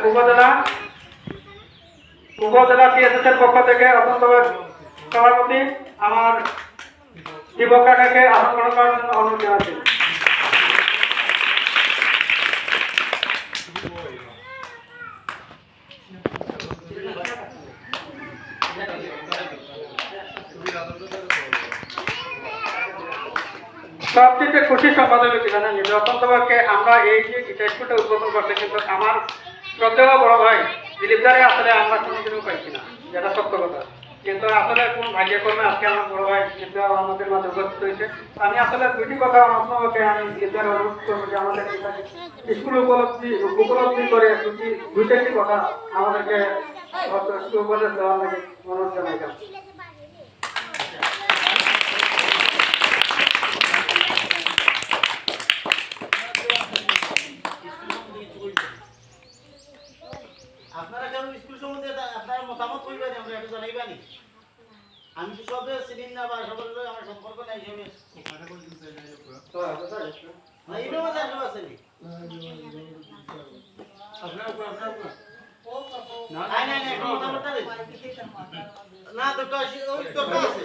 উপজেলা উপজেলা টিএসএস পক্ষ থেকে অত্যন্ত সভাপতি আমার দীপক কাকাকে আসন গ্রহণ করার জন্য অনুরোধ জানাচ্ছি। সবচেয়ে খুশি সংবাদ হলো কি জানেন, যে অত্যন্তভাবে আমরা এই যে স্কুলটা উদ্বোধন করতে, কিন্তু আমার শ্রদ্ধেয় বড় ভাই দিলীপ দারে আসলে আমরা কোনোদিনও পাইছি না, যেটা সত্য কথা। কিন্তু আসলে কোন ভাগ্যক্রমে আজকে আমার বড় ভাই দিলীপ দা আমাদের মাঝে উপস্থিত হয়েছে। আমি আসলে দুটি কথা আপনাকে আমি দিলীপ দার অনুরোধ করবো যে আমাদের স্কুল উপলব্ধি করে দুইটি কথা আমাদেরকে উপদেশ দেওয়ার লাগে অনুরোধ জানাইলাম। আপনারা কেমন স্কুল সম্বন্ধে আপনারা মতামত করবেন, আমরা একটু জানাইবানি। আমি তো সব চিনি না বা সবার লোক আমার সম্পর্ক নাই, হিসেবে না এইভাবে জানতে পারছেন না। তো দরকার আছে